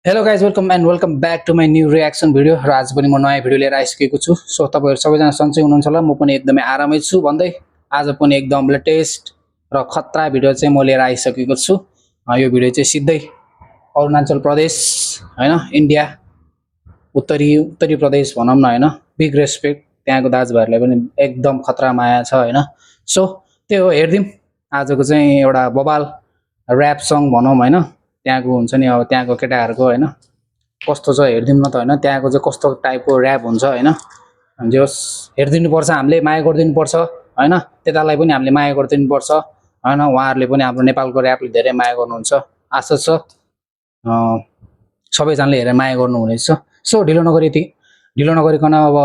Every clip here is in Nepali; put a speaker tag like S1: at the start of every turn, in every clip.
S1: Hello guys welcome back to my new reaction video र आज पनि म नयाँ भिडियो लिएर आइसकेको छु। सो तपाईँहरू सबैजना सन्चै हुनुहुन्छ होला, म पनि एकदमै आरामै छु भन्दै आज पनि एकदम लेटेस्ट र खतरा भिडियो चाहिँ म लिएर आइसकेको छु। यो भिडियो चाहिँ सिधै अरुणाचल प्रदेश होइन, इन्डिया उत्तरी प्रदेश भनौँ न होइन। बिग रेस्पेक्ट त्यहाँको दाजुभाइहरूलाई पनि एकदम खतरा माया छ होइन। सो त्यही हो, हेरिदिउँ आजको चाहिँ एउटा बबाल ऱ्याप सङ भनौँ होइन। त्यहाँको हुन्छ नि, अब त्यहाँको केटाहरूको होइन कस्तो छ हेरिदिउँ न त होइन। त्यहाँको चाहिँ कस्तो टाइपको ऱ्याप हुन्छ होइन। जे होस् हेरिदिनुपर्छ, हामीले माया गरिदिनुपर्छ होइन। त्यतालाई पनि हामीले माया गरिदिनुपर्छ होइन। उहाँहरूले पनि हाम्रो नेपालको ऱ्यापले धेरै माया गर्नुहुन्छ, आशा छ सबैजनाले हेरेर माया गर्नुहुनेछ। सो ढिलो नगरिकन अब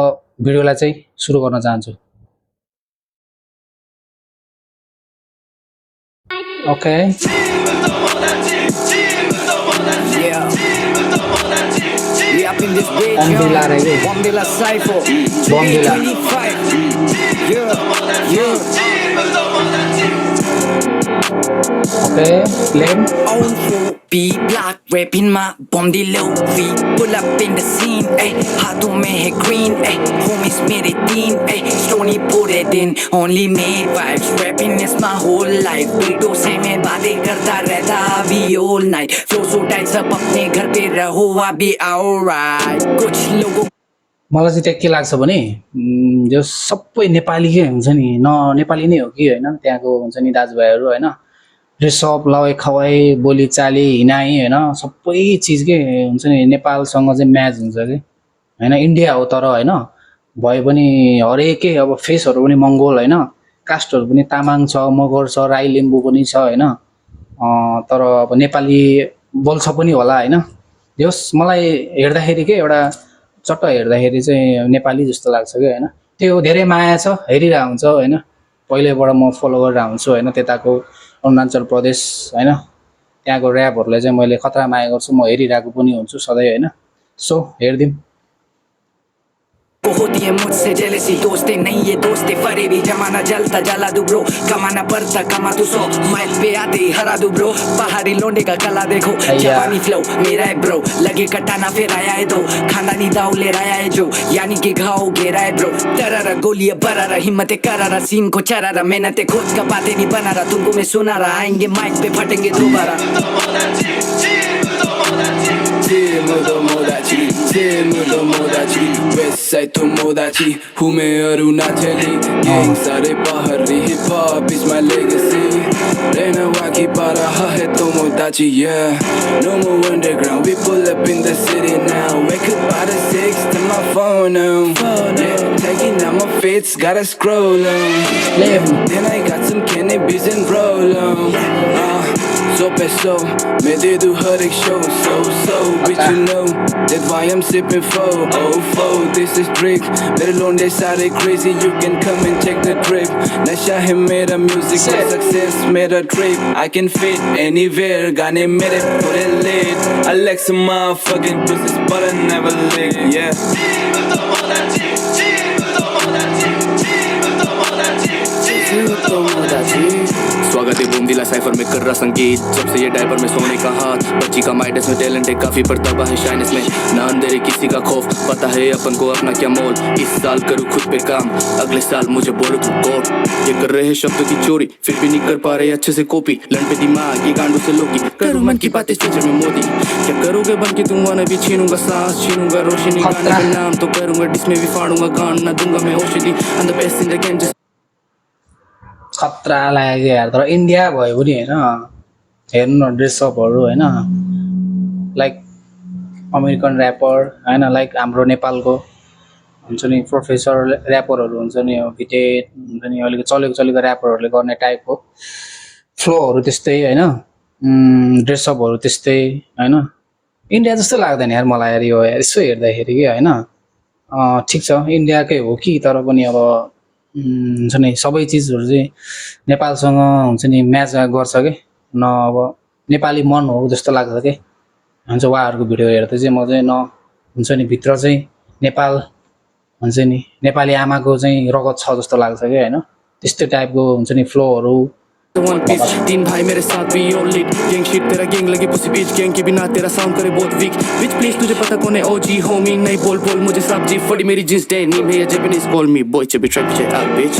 S1: भिडियोलाई चाहिँ सुरु गर्न चाहन्छु। Okay
S2: Yeah, we up in this bitch,
S1: Bombilla रे के
S2: Bombilla Cypher,
S1: Bombilla
S2: 2K25. Yeah.
S1: Okay plane
S2: On for B block, rapping my Bombilla V. Pull up in the scene, ay. हाथों में है green, ay. Homies मेरे तीन, ay. Stony put it in, only made vibes. Rapping is my whole life. बेटों से मैं बातें करता रहता अभी all night. Flow so tight, सब अपने घर पे रहो अभी alright. कुछ लोगों
S1: मलाई चाहिँ त्यहाँ के लाग्छ भने जो सबै नेपालीकै हुन्छ नि, नेपाली नै हो कि होइन। त्यहाँको हुन्छ नि दाजुभाइहरू होइन, ड्रेसअप लवाई खवाई बोलीचाली हिँडाइ होइन, सबै चिजकै हुन्छ नि नेपालसँग चाहिँ म्याच हुन्छ कि होइन। इन्डिया हो तर होइन, भए पनि हरेकै अब फेसहरू पनि मङ्गोल होइन, कास्टहरू पनि तामाङ छ, मगर छ, राई लिम्बू पनि छ होइन। तर अब नेपाली बोल्छ पनि होला होइन। जस मलाई हेर्दाखेरि के एउटा चट्ट हेर्दाखेरि चाहिँ नेपाली जस्तो लाग्छ कि होइन। त्यो धेरै माया छ, हेरिरहेको हुन्छ होइन। पहिल्यैबाट म फलो गरेर हुन्छु होइन त्यताको अरुणाचल प्रदेश होइन। त्यहाँको ऱ्यापहरूलाई चाहिँ मैले खतरा माया गर्छु, म हेरिरहेको पनि हुन्छु सधैँ होइन। सो हेरिदिउँ।
S2: को होती है मुझसे जेलसी दोस्ते नहीं ये दोस्ते फरे भी जमाना जलता जला दू ब्रो कमाना पड़ता कमा तू 100 माइल पे आते ही हरा दू ब्रो पहाड़ी लोंडे का कला देखो जवानी फ्लो मेरा है ब्रो लगे कटाना फिर आया है तो खानदानी दाव ले आया है जो यानी कि घाव घेरा है ब्रो तररा गोलियां बरारा हिम्मतें करारा सीन को चरारा मेहनतें खोज का बातें नहीं बना रहा तुमको मैं सुना रहा आएंगे माइक पे फटेंगे दोबारा
S3: Westside Tomodachi, Humeru Natali, Gang Sare Bahari, Hip Hop is my legacy. Rena Waki Para Hahe Tomodachi, yeah. No more underground, we pull up in the city now. Wake up by the 6 to my phone now. Yeah, taking out my fits, gotta scroll on. Then I got some cannabis and roll on. So peso, मैं दे दूँ हर एक show. So, bitch you know that's why I'm sipping four. This is drink. मेरे लोंडे सारे crazy, you can come and check the drip. नशा है मेरा music, my success मेरा trip. I can fit anywhere, गाने मेरे पूरे lit. I like some motherfucking business, but I never lick, yeah. स्वागत है बोमदिला साइफर में कर रहा संगीत जब से ये डायपर में सोने का हाथ बच्ची का माइडस में टैलेंट है काफी पर तबाह है शाइनेस में ना अंधेरे किसी का खौफ पता है अपन को अपना क्या मोल इस साल करूँ खुद पे काम अगले साल मुझे बोलो तू कोट ये कर रहे हैं शब्दों की चोरी फिर भी नहीं कर पा रहे अच्छे से कॉपी लड़ पे दिमाग ये गांडों से लोगी करूँ मन की बातें चीजों में मोदी क्या करोगे बन के तुम वाना भी छीनूंगा सांस छीनूंगा रोशनी गाने का नाम तो करूंगा जिसमें भी फाड़ूंगा गान ना दूंगा मैं औषधि and the best in the game
S1: खतरा लाग्यो यार। तर इन्डिया भयो पनि होइन, हेर्नु न ड्रेसअपहरू होइन, लाइक अमेरिकन ऱ्यापर होइन, लाइक हाम्रो नेपालको हुन्छ नि प्रोफेसर ऱ्यापरहरू हुन्छ नि, भिटेट हुन्छ नि, अलिक चलेको ऱ्यापरहरूले गर्ने टाइपको फ्लोहरू त्यस्तै होइन, ड्रेसअपहरू त्यस्तै होइन। इन्डिया जस्तो लाग्दैन यार मलाई यार यो यसो हेर्दाखेरि कि होइन। ठिक छ इन्डियाकै हो कि तर पनि अब हुन्छ नि सबै चिजहरू चाहिँ नेपालसँग हुन्छ नि म्याच गर्छ कि न। अब नेपाली मन हो जस्तो लाग्छ कि हुन्छ उहाँहरूको भिडियो हेर्दा चाहिँ म चाहिँ न हुन्छ नि भित्र चाहिँ नेपाल हुन्छ नि नेपाली आमाको चाहिँ रगत छ जस्तो लाग्छ कि होइन। त्यस्तै टाइपको हुन्छ नि फ्लोहरू
S2: वन पीस 3 भाई मेरे साथ भी और लीड गैंग शिट तेरा गैंग लगी पुसी बीच गैंग के बिना तेरा साउंड करे बहुत वीक बिच प्लीज तुझे पता कौन है ओजी होमी नहीं बोल बोल मुझे सब्जी फटी मेरी जींस डेनिम है Japanese call me boy chubby trap shit out bitch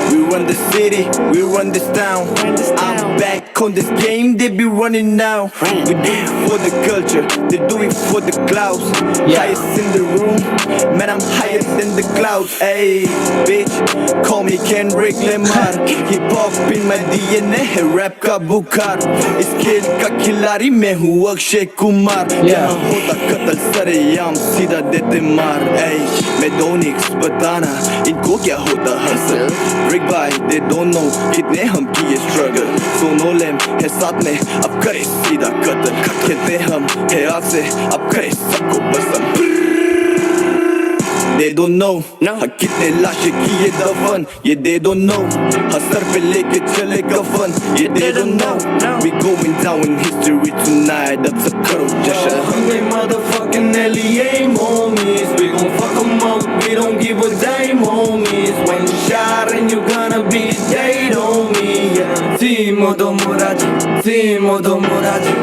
S4: We run the city, we run this town. I'm back on this game, they be running now. We do it for the culture, they do it for the clouds. Highest in the room, man, I'm higher than the clouds. Ayy, bitch, call me Kendrick Lamar. Hip hop in my DNA है rap का बुखार. इस खेल का खिलाड़ी मैं हूँ अक्षय कुमार. यहाँ होता कत्ल सरेआम सीधा देते मार. Ayy, मैं डोनिक्स बताना इनको क्या होता hustle. Brick by they don't know कितने हम किए struggle. सोनो लेम है साथ में अब करे सीधा कत्ल. कहते हम है आग से अब करे सबको पसंद. They don't know हाँ कितने लाशें किए दफन. ये they don't know हाँ सर पे लेके चले कफन. ये they don't know we going down in history tonight. अब सब करो जश्न. Hungry motherfucking LEA homies. We gon' fuck 'em up. We don't give a damn homies. When you shot and you gonna be dead on me. Yeah. Timo Domoraji, Timo Domoraji.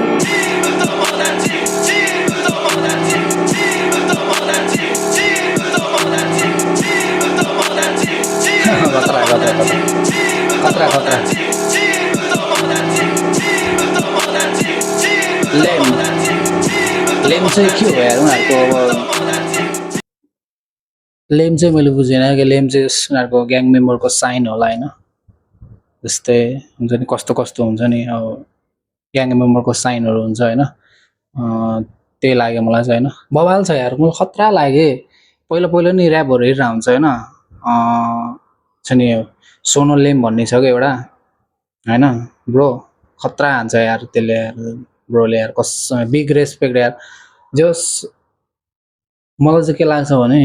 S1: खतरा खतरा लेम चाहिँ के हो यार उनीहरूको अब लेम चाहिँ मैले बुझिनँ कि लेम चाहिँ उनीहरूको ग्याङ मेम्बरको साइन होला होइन जस्तै हुन्छ नि कस्तो कस्तो हुन्छ नि अब ग्याङ मेम्बरको साइनहरू हुन्छ होइन त्यही लाग्यो मलाई चाहिँ होइन बवाल छ यार मलाई खतरा लाग्यो पहिला पहिला नि ऱ्यापहरू हेरेर हुन्छ होइन छ नि सोनो लेम भन्ने छ क्या एउटा होइन ब्रो खतरा हान्छ यार त्यसले यार ब्रोले यार कसम बिग रेस्पेक्ट यार जस मलाई चाहिँ के लाग्छ भने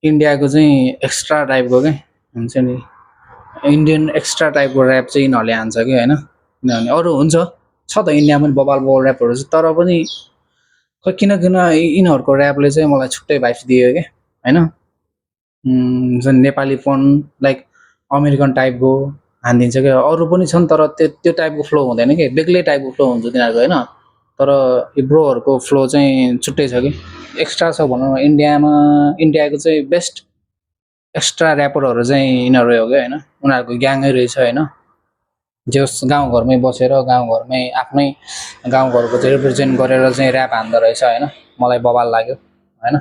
S1: इन्डियाको चाहिँ एक्स्ट्रा टाइपको क्या हुन्छ नि इन्डियन एक्स्ट्रा टाइपको ऱ्याप चाहिँ यिनीहरूले हान्छ कि होइन किनभने अरू हुन्छ छ त इन्डियामा पनि बबाल बबाल ऱ्यापहरू छ तर पनि खै किन यिनीहरूको ऱ्यापले चाहिँ मलाई छुट्टै भाइब्स दियो क्या होइन हुन्छ नि नेपालीपन लाइक अमेरिकन टाइपको हानिदिन्छ क्या अरू पनि छन् तर त्यो टाइपको फ्लो हुँदैन कि बेग्लै टाइपको फ्लो हुन्छ तिनीहरूको होइन तर यो ब्रोहरूको फ्लो चाहिँ छुट्टै छ कि एक्स्ट्रा छ भनौँ न इन्डियाको चाहिँ बेस्ट एक्स्ट्रा ऱ्यापरहरू चाहिँ यिनीहरू हो क्या होइन उनीहरूको ग्याङै रहेछ होइन जस गाउँघरमै बसेर गाउँघरमै आफ्नै गाउँघरको चाहिँ रिप्रेजेन्ट गरेर चाहिँ ऱ्याप हान्दो रहेछ होइन मलाई बवाल लाग्यो होइन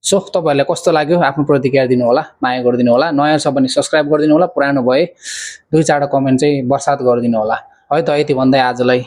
S1: सो तपाईँहरूलाई कस्तो लाग्यो आफ्नो प्रतिक्रिया दिनु होला माया गरिदिनु होला नयाँ छ भने सब्सक्राइब गरिदिनु होला पुरानो भए 2-4 कमेन्ट चाहिँ बर्सात गरिदिनु होला है त यति भन्दै आजलाई